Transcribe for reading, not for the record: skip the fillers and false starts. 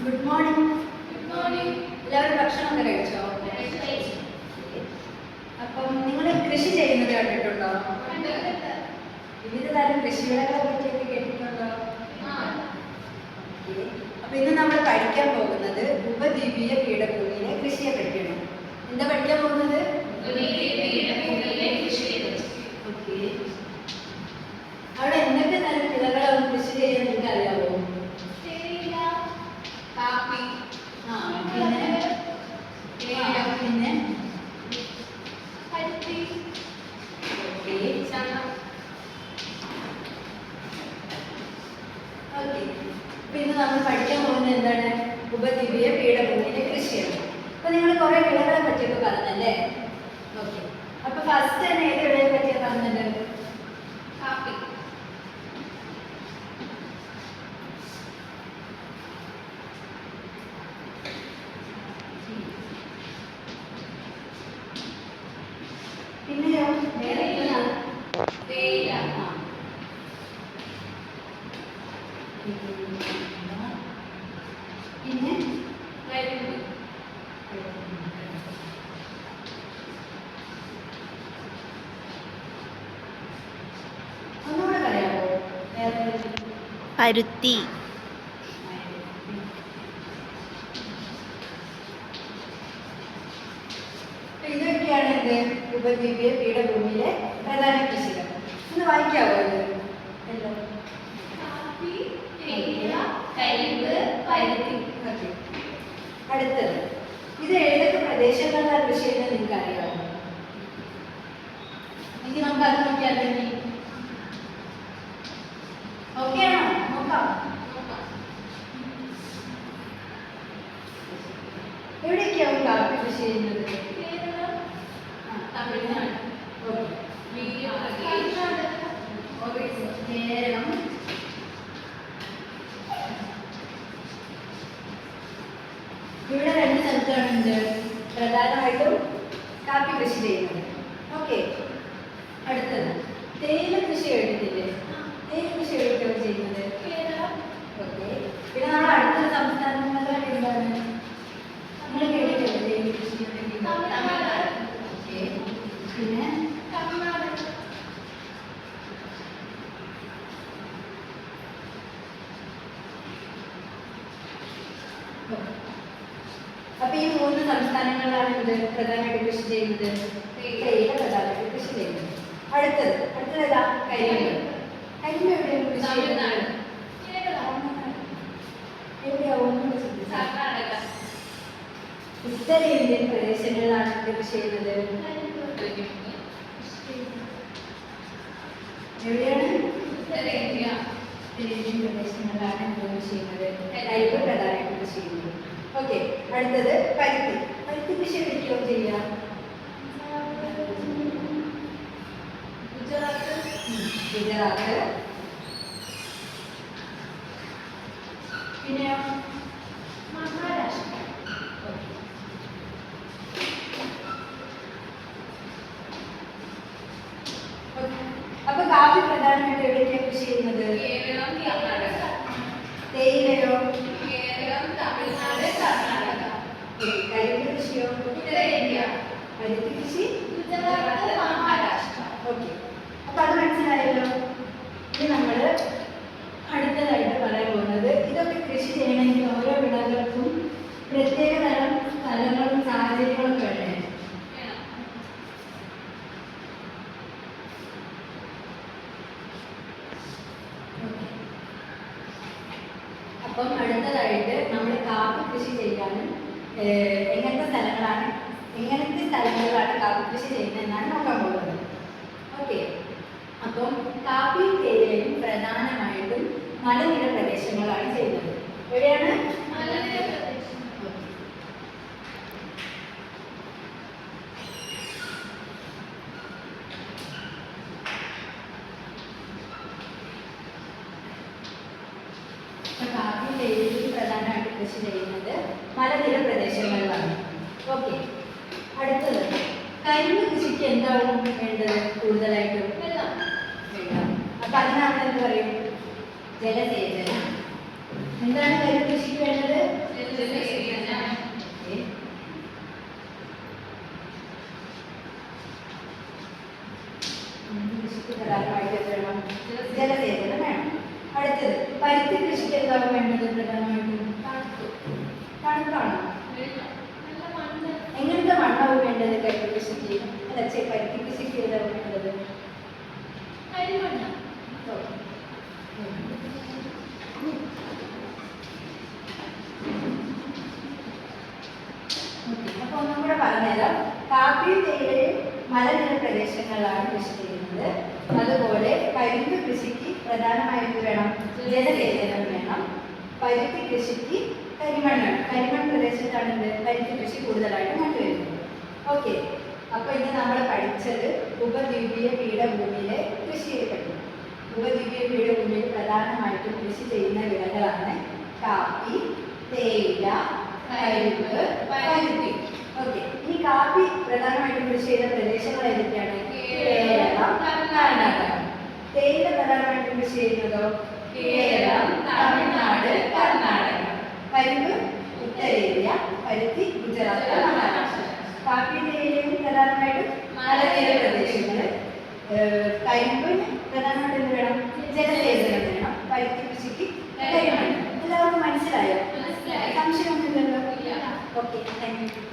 Good morning. Good morning. എല്ലാവരും ഭക്ഷണമൊക്കെ കഴിച്ചോ? അപ്പം നിങ്ങൾ കൃഷി ചെയ്യുന്നത് കണ്ടിട്ടുണ്ടോ? വിവിധ തരം കൃഷിവിളകളെ പറ്റിയൊക്കെ കേട്ടിട്ടുണ്ടോ? അപ്പൊ ഇന്ന് നമ്മൾ പഠിക്കാൻ പോകുന്നത് ഉപദ്വീപീയ പീഠഭൂമിയിലെ കൃഷിയെ പറ്റിയാണ്. എന്താ പഠിക്കാൻ പോകുന്നത്? ഓക്കെ. അവിടെ എന്തൊക്കെ തരം വിളകളാണ് കൃഷി ചെയ്യാൻ നിങ്ങൾക്ക് അറിയാമോ? കാപ്പി, പിന്നെ പരുത്തി, ചണം. ഓക്കെ. പിന്നെ നമ്മൾ പഠിക്കാൻ പോകുന്നത് എന്താണ്? ഉപദ്വീപീയ പീഠഭൂമിയിലെ കൃഷിയാണ്. അപ്പൊ നിങ്ങൾ കുറെ വിളകളെ പറ്റിയൊക്കെ പറഞ്ഞല്ലേ? ഓക്കെ. അപ്പൊ ഫസ്റ്റ് തന്നെ ഏത് വിളയെ പറ്റിയാണ് പറഞ്ഞത്? കാപ്പി. പിന്നെയോ വേറെ ഏതാണ്? തേയില. പിന്നെ കരിമ്പ്. ഒന്നുകൂടെ പറയാമോ? വേറെ പരുത്തി, ഇതൊക്കെയാണ് ഇത് ഉപദ്വീപീയ പീഠഭൂമിയിലെ പ്രധാന കൃഷികൾ. ഒന്ന് വായിക്കാവോ ഇത്? എല്ലാം കാപ്പി, തേയില, കരിമ്പ്, പരുത്തി. ഓക്കെ. അടുത്തത് ഇത് ഏതൊക്കെ പ്രദേശങ്ങളിലാണ് കൃഷി ചെയ്യുന്നത് നിങ്ങൾക്ക് അറിയാമോ? എങ്കിൽ നമുക്ക് അത് നോക്കിയാൽ ഓക്കെ ആണോ? നോക്കാം. എവിടെയൊക്കെയാവും കാപ്പി കൃഷി ചെയ്യുന്നത്? കേരളം, തമിഴ്നാട്, ഓക്കെ. കർണാടക, കേരളം, ഇവിടെ രണ്ട് സ്ഥലത്താണ് ഉണ്ട് പ്രധാനമായിട്ടും കാപ്പി കൃഷി ചെയ്യുന്നത്. ഓക്കെ. അടുത്തത് തേയില കൃഷി കേട്ടിട്ടില്ലേ? തേയില കൃഷി എവിടെയൊക്കെയാണ് ചെയ്യുന്നത്? കേരളം, ഓക്കെ. പിന്നെ നമ്മുടെ അടുത്ത സംസ്ഥാനങ്ങളിലാണ് എന്താണ് നിങ്ങൾ കേട്ടിട്ടില്ലേ തേയില കൃഷി ഉണ്ടെങ്കിൽ? തമിഴ്നാട്, ഓക്കെ. പിന്നെ കർണാടക, അപ്പൊ ഈ മൂന്ന് സംസ്ഥാനങ്ങളിലാണ് ഇത് പ്രധാനമായിട്ട് കൃഷി ചെയ്യുന്നത്. തേയില പ്രധാനമായിട്ട് കൃഷി ചെയ്യുന്നത്. അടുത്തത് ഏതാ? കരിമ്പ്. കരിമ്പ് എവിടെയാണ് കൃഷി ചെയ്യുന്നത്? തമിഴ്നാട്, കേരളം, എവിടെയാവും? കർണാടക, ഉത്തരേന്ത്യൻ പ്രദേശങ്ങളിലാണ് ഇത് കൃഷി ചെയ്യുന്നത്. എവിടെയാണ്? ഉത്തരേന്ത്യ, ഉത്തരേന്ത്യൻ പ്രദേശങ്ങളിലാണ് ഇത് കൃഷി ചെയ്യുന്നത്. കരിമ്പ് പ്രധാനമായിട്ട് കൃഷി ചെയ്യുന്നത്. ഓക്കെ. അടുത്തത് പരുത്തി. പരുത്തി കൃഷി എവിടേക്കാവും ചെയ്യാം? ഗുജറാത്ത്, ഗുജറാത്ത്. പിന്നെയോ? മഹാരാഷ്ട്ര, അപ്പൊ കാപ്പി പ്രധാനമായിട്ട് എവിടേക്കാണ് കൃഷി ചെയ്യുന്നത്? കേരളം, കർണാടക, തേയിലയോ? കേരളം, തമിഴ്നാട്, കർണാടക, കരിമ്പ് കൃഷിയോ? ഉത്തരേന്ത്യ, പരുത്തി കൃഷി ഗുജറാത്ത്, മഹാരാഷ്ട്ര. ഓക്കെ. അപ്പൊ അത് മനസ്സിലായല്ലോ. ഇനി നമ്മൾ അടുത്തതായിട്ട് പറയാൻ പോകുന്നത് ഇതൊക്കെ കൃഷി ചെയ്യണമെങ്കിൽ ഓരോ വിളകൾക്കും പ്രത്യേക തരം സ്ഥലങ്ങളും സാഹചര്യങ്ങളും വേണ്ടേ? അപ്പം അടുത്തതായിട്ട് നമ്മൾ കാപ്പി കൃഷി ചെയ്യാനും എങ്ങനത്തെ സ്ഥലങ്ങളിലാണ് കാപ്പി കൃഷി ചെയ്യുന്നത് എന്നാണ് നോക്കാൻ പോകുന്നത്. ഓക്കെ. അപ്പം കാപ്പിയും തേയിലയും പ്രധാനമായിട്ടും മലനിര പ്രദേശങ്ങളാണ് ചെയ്യുന്നത്. എവിടെയാണ്? മലനിര പ്രദേശം. കാപ്പി തേയിലയും പ്രധാനമായിട്ട് കൃഷി ചെയ്യുന്നത് മലനിര പ്രദേശങ്ങളിലാണ്. ഓക്കെ. അടുത്തത് കരിമ്പ് കൃഷിക്ക് എന്താണ് വേണ്ടത്? കൂടുതലായിട്ടും വെള്ളം. അപ്പൊ അതിനാണ് എന്ത് പറയും? ജലസേചനം. എന്താണ് കരിമ്പ് കൃഷിക്ക് വേണ്ടത്? പരുത്തി കൃഷിക്ക് എന്താവും വേണ്ടത് പ്രധാനമായിട്ടും? തണുപ്പാണോ? എങ്ങനത്തെ മണ്ണാവും വേണ്ടത് പരുത്തി കൃഷിക്ക്? അല്ല പരുത്തി കൃഷിക്ക് ഏതാവും വേണ്ടത്? അപ്പൊ ഒന്നും കൂടെ പറഞ്ഞുതരാം. കാപ്പിയും തേയിലയും മലനിര പ്രദേശങ്ങളിലാണ് കൃഷി ചെയ്യുന്നത്. അതുപോലെ കരിമ്പ് കൃഷിക്ക് പ്രധാനമായിട്ട് വേണം ജലസേചനം വേണം. പരുത്തി കൃഷിക്ക് കരിമണ്ണ് വേണം. കരിമൺ പ്രദേശത്താണ് പരുത്തി കൃഷി കൂടുതലായിട്ട് കണ്ടുവരുന്നത്. ഓക്കെ, അപ്പൊ ഇന്ന് നമ്മൾ പഠിച്ചത് ഉപദ്വീപീയ പീഠഭൂമിയിലെ കൃഷിയെ പറ്റി. ഉപദ്വീപീയ പീഠഭൂമിയിൽ പ്രധാനമായിട്ടും കൃഷി ചെയ്യുന്ന വിളകളാണ് കാപ്പി, തേയില, കരിമ്പ്, പരുത്തി. ഓക്കെ, ഈ കാപ്പി പ്രധാനമായിട്ടും കൃഷി ചെയ്യുന്ന പ്രദേശങ്ങൾ ഏതൊക്കെയാണ്? കേരളം, കർണാടക. തേയില പ്രധാനമായിട്ടും കൃഷി ചെയ്യുന്നതോ? കേരളം, തമിഴ്നാട്, കർണാടക. കരിമ്പ് ഉത്തരേന്ത്യ, പരുത്തി ഗുജറാത്ത്, മഹാരാഷ്ട്ര. കാപ്പി തേയിലയും പ്രധാനമായിട്ടും മലനിര പ്രദേശങ്ങൾ. കരിമ്പിന് പ്രധാനമായിട്ടും എന്ത് വേണം? ജലസേചനം വേണം. പരുത്തി കൃഷിക്ക് കരിമണ്ണ്. എല്ലാവർക്കും മനസ്സിലായോ? സംശയമൊന്നുമില്ലല്ലോ? Okay, thank U.